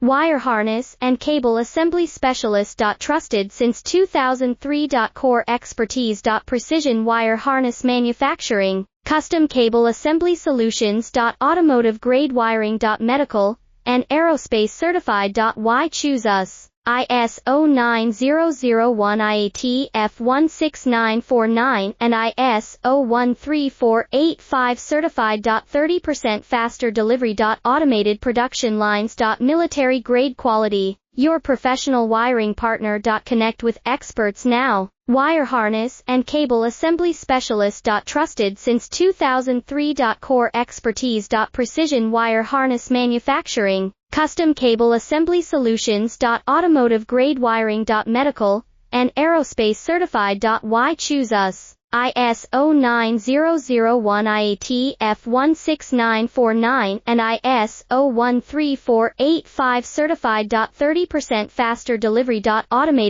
Wire harness and cable assembly specialist. Trusted since 2003. Core expertise. Precision wire harness manufacturing, custom cable assembly solutions. Automotive grade wiring. Medical and aerospace certified. Why choose us? ISO 9001 IAT F16949 and ISO 13485 certified. 30% faster delivery. Automated production lines. Military grade quality, your professional wiring partner. Connect with experts now. Wire harness and cable assembly specialist. Trusted since 2003. Core expertise. Precision wire harness manufacturing, custom cable assembly solutions. Automotive grade wiring. Medical and aerospace certified. Why choose us? ISO 9001 IAT F16949 and ISO 13485 certified. 30% faster delivery. Automated